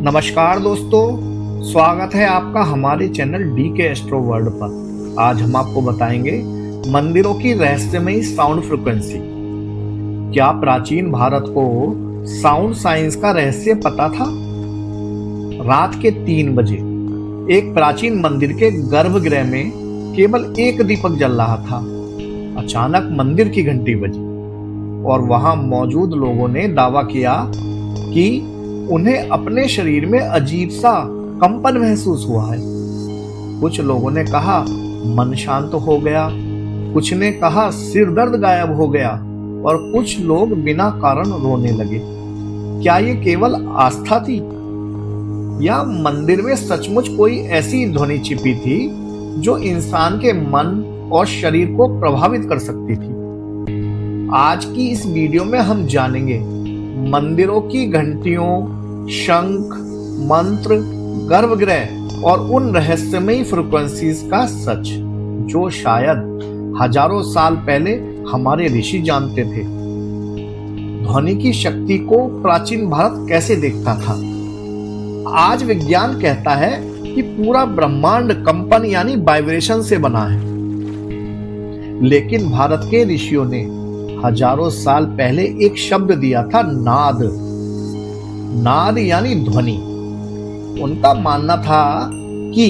नमस्कार दोस्तों, स्वागत है आपका हमारे चैनल डी के एस्ट्रो वर्ल्ड पर। आज हम आपको बताएंगे मंदिरों की रहस्यमयी साउंड फ्रीक्वेंसी। क्या प्राचीन भारत को साउंड साइंस का रहस्य पता था? रात के 3 बजे एक प्राचीन मंदिर के गर्भगृह में केवल एक दीपक जल रहा था। अचानक मंदिर की घंटी बजी और वहां मौजूद लोगों ने दावा किया कि उन्हें अपने शरीर में अजीब सा कंपन महसूस हुआ है। कुछ लोगों ने कहा मन शांत हो गया, कुछ ने कहा सिर दर्द गायब हो गया और कुछ लोग बिना कारण रोने लगे। क्या ये केवल आस्था थी या मंदिर में सचमुच कोई ऐसी ध्वनि छिपी थी जो इंसान के मन और शरीर को प्रभावित कर सकती थी? आज की इस वीडियो में हम जानेंगे मंदिरों की घंटियों, शंख, मंत्र, गर्भगृह और उन रहस्यमयी फ्रीक्वेंसीज का सच, जो शायद हजारों साल पहले हमारे ऋषि जानते थे। ध्वनि की शक्ति को प्राचीन भारत कैसे देखता था? आज विज्ञान कहता है कि पूरा ब्रह्मांड कंपन यानी वाइब्रेशन से बना है, लेकिन भारत के ऋषियों ने हजारों साल पहले एक शब्द दिया था, नाद। नाद यानी ध्वनि। उनका मानना था कि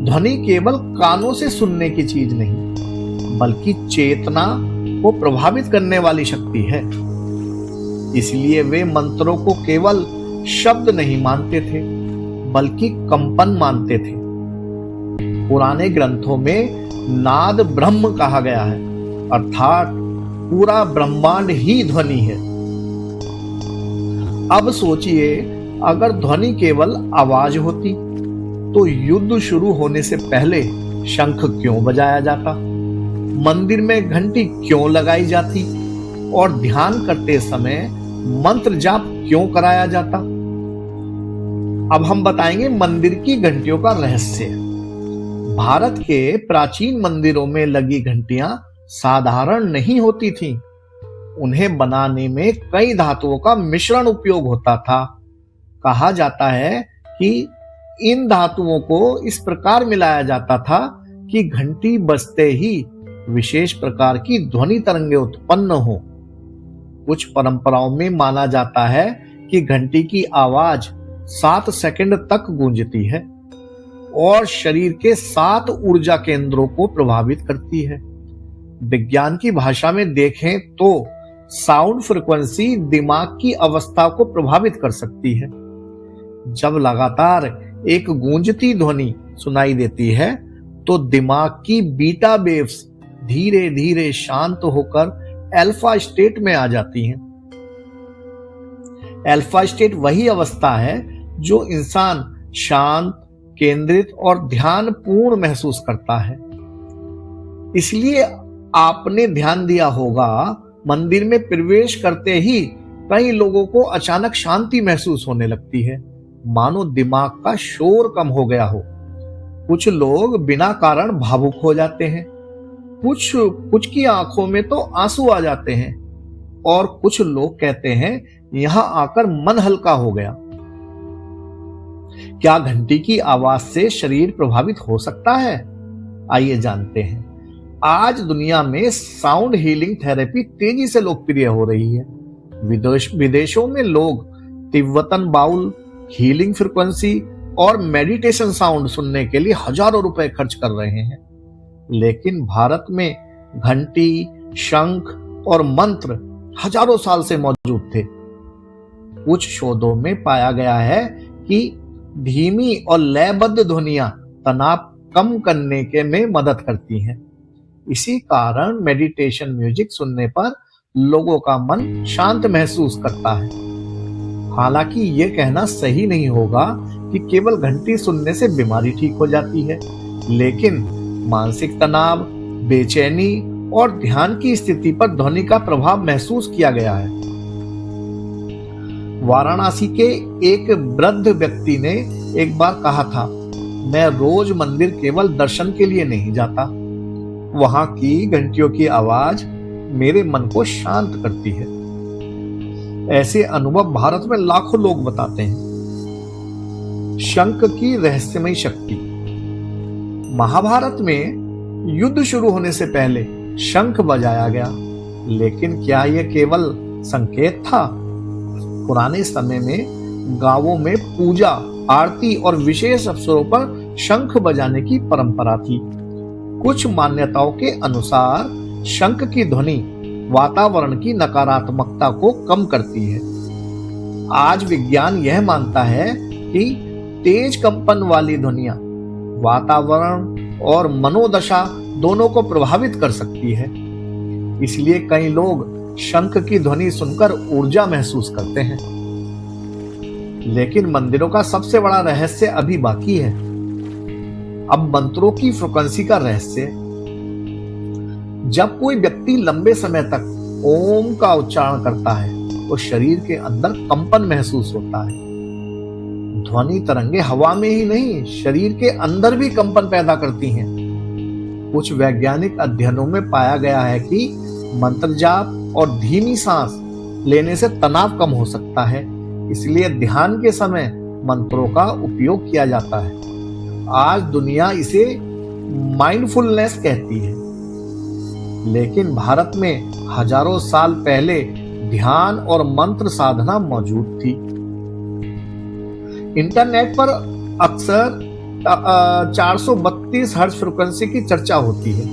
ध्वनि केवल कानों से सुनने की चीज नहीं, बल्कि चेतना को प्रभावित करने वाली शक्ति है। इसलिए वे मंत्रों को केवल शब्द नहीं मानते थे, बल्कि कंपन मानते थे। पुराने ग्रंथों में नाद ब्रह्म कहा गया है, अर्थात पूरा ब्रह्मांड ही ध्वनि है। अब सोचिए, अगर ध्वनि केवल आवाज होती तो युद्ध शुरू होने से पहले शंख क्यों बजाया जाता, मंदिर में घंटी क्यों लगाई जाती और ध्यान करते समय मंत्र जाप क्यों कराया जाता? अब हम बताएंगे मंदिर की घंटियों का रहस्य। भारत के प्राचीन मंदिरों में लगी घंटियां साधारण नहीं होती थीं। उन्हें बनाने में कई धातुओं का मिश्रण उपयोग होता था। कहा जाता है कि इन धातुओं को इस प्रकार मिलाया जाता था कि घंटी बजते ही विशेष प्रकार की ध्वनि तरंगें उत्पन्न हो। कुछ परंपराओं में माना जाता है कि घंटी की आवाज 7 सेकंड तक गूंजती है और शरीर के 7 ऊर्जा केंद्रों को प्रभावित करती है। विज्ञान की भाषा में देखें तो साउंड फ्रीक्वेंसी दिमाग की अवस्था को प्रभावित कर सकती है। जब लगातार एक गूंजती ध्वनि सुनाई देती है तो दिमाग की बीटा वेव्स धीरे धीरे शांत होकर अल्फा स्टेट में आ जाती हैं। अल्फा स्टेट वही अवस्था है जो इंसान शांत, केंद्रित और ध्यानपूर्ण महसूस करता है। इसलिए आपने ध्यान दिया होगा, मंदिर में प्रवेश करते ही कई लोगों को अचानक शांति महसूस होने लगती है, मानो दिमाग का शोर कम हो गया हो। कुछ लोग बिना कारण भावुक हो जाते हैं, कुछ की आंखों में तो आंसू आ जाते हैं और कुछ लोग कहते हैं यहां आकर मन हल्का हो गया। क्या घंटी की आवाज से शरीर प्रभावित हो सकता है? आइए जानते हैं। आज दुनिया में साउंड हीलिंग थेरेपी तेजी से लोकप्रिय हो रही है। विदेशों में लोग तिब्बतन बाउल, हीलिंग फ्रीक्वेंसी और मेडिटेशन साउंड सुनने के लिए हजारों रुपए खर्च कर रहे हैं। लेकिन भारत में घंटी, शंख और मंत्र हजारों साल से मौजूद थे। कुछ शोधों में पाया गया है कि धीमी और लयबद्ध ध्वनियां तनाव कम करने के में मदद करती हैं। इसी कारण मेडिटेशन म्यूजिक सुनने पर लोगों का मन शांत महसूस करता है। हालांकि ये कहना सही नहीं होगा कि केवल घंटी सुनने से बीमारी ठीक हो जाती है, लेकिन मानसिक तनाव, बेचैनी और ध्यान की स्थिति पर ध्वनि का प्रभाव महसूस किया गया है। वाराणसी के एक वृद्ध व्यक्ति ने एक बार कहा था, मैं रोज मंदिर केवल दर्शन के लिए नहीं जाता, वहां की घंटियों की आवाज मेरे मन को शांत करती है। ऐसे अनुभव भारत में लाखों लोग बताते हैं। शंख की रहस्यमयी शक्ति। महाभारत में युद्ध शुरू होने से पहले शंख बजाया गया, लेकिन क्या यह केवल संकेत था? पुराने समय में गांवों में पूजा, आरती और विशेष अवसरों पर शंख बजाने की परंपरा थी। कुछ मान्यताओं के अनुसार शंख की ध्वनि वातावरण की नकारात्मकता को कम करती है। आज विज्ञान यह मानता है कि तेज कंपन वाली ध्वनियां वातावरण और मनोदशा दोनों को प्रभावित कर सकती है। इसलिए कई लोग शंख की ध्वनि सुनकर ऊर्जा महसूस करते हैं। लेकिन मंदिरों का सबसे बड़ा रहस्य अभी बाकी है। अब मंत्रों की फ्रीक्वेंसी का रहस्य। जब कोई व्यक्ति लंबे समय तक ओम का उच्चारण करता है तो शरीर के अंदर कंपन महसूस होता है। ध्वनि तरंगे हवा में ही नहीं, शरीर के अंदर भी कंपन पैदा करती हैं। कुछ वैज्ञानिक अध्ययनों में पाया गया है कि मंत्र जाप और धीमी सांस लेने से तनाव कम हो सकता है। इसलिए ध्यान के समय मंत्रों का उपयोग किया जाता है। आज दुनिया इसे माइंडफुलनेस कहती है, लेकिन भारत में हजारों साल पहले ध्यान और मंत्र साधना मौजूद थी। इंटरनेट पर अक्सर 432 हर्ट्ज फ्रीक्वेंसी की चर्चा होती है।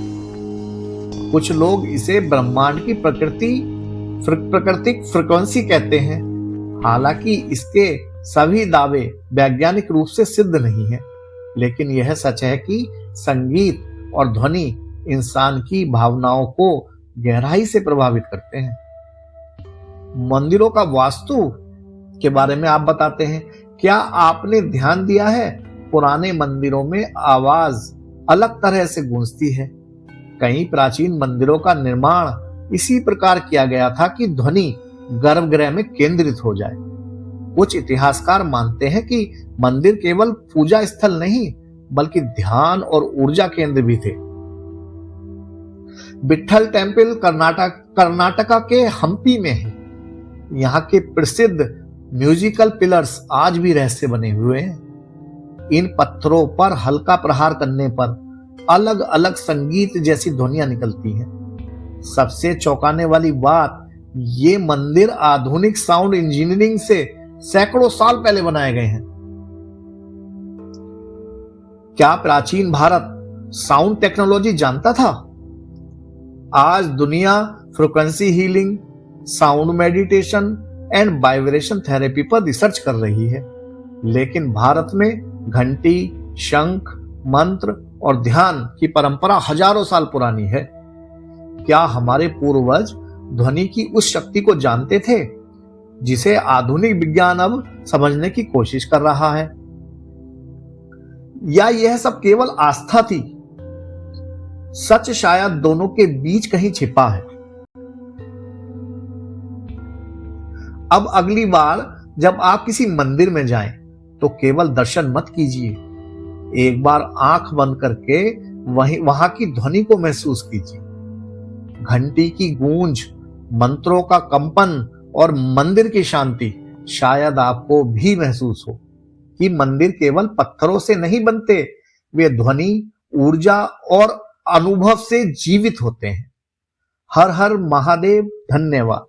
कुछ लोग इसे ब्रह्मांड की प्राकृतिक फ्रीक्वेंसी कहते हैं। हालांकि इसके सभी दावे वैज्ञानिक रूप से सिद्ध नहीं है, लेकिन यह सच है कि संगीत और ध्वनि इंसान की भावनाओं को गहराई से प्रभावित करते हैं। मंदिरों का वास्तु के बारे में आप बताते हैं। क्या आपने ध्यान दिया है, पुराने मंदिरों में आवाज अलग तरह से गूंजती है। कई प्राचीन मंदिरों का निर्माण इसी प्रकार किया गया था कि ध्वनि गर्भगृह में केंद्रित हो जाए। कुछ इतिहासकार मानते हैं कि मंदिर केवल पूजा स्थल नहीं, बल्कि ध्यान और ऊर्जा केंद्र भी थे। विट्ठल टेम्पल कर्नाटका के हम्पी में है। यहाँ के प्रसिद्ध म्यूजिकल पिलर्स आज भी रहस्य बने हुए हैं। इन पत्थरों पर हल्का प्रहार करने पर अलग अलग संगीत जैसी ध्वनियां निकलती हैं। सबसे चौंकाने वाली बात, ये मंदिर आधुनिक साउंड इंजीनियरिंग से सैकड़ों साल पहले बनाए गए हैं। क्या प्राचीन भारत साउंड टेक्नोलॉजी जानता था? आज दुनिया frequency healing, sound meditation and vibration therapy पर रिसर्च कर रही है। लेकिन भारत में घंटी, शंख, मंत्र और ध्यान की परंपरा हजारों साल पुरानी है। क्या हमारे पूर्वज ध्वनि की उस शक्ति को जानते थे जिसे आधुनिक विज्ञान अब समझने की कोशिश कर रहा है? या यह सब केवल आस्था थी? सच शायद दोनों के बीच कहीं छिपा है। अब अगली बार जब आप किसी मंदिर में जाएं, तो केवल दर्शन मत कीजिए। एक बार आंख बंद करके वहां की ध्वनि को महसूस कीजिए। घंटी की गूंज, मंत्रों का कंपन और मंदिर की शांति। शायद आपको भी महसूस हो कि मंदिर केवल पत्थरों से नहीं बनते, वे ध्वनि, ऊर्जा और अनुभव से जीवित होते हैं। हर हर महादेव। धन्यवाद।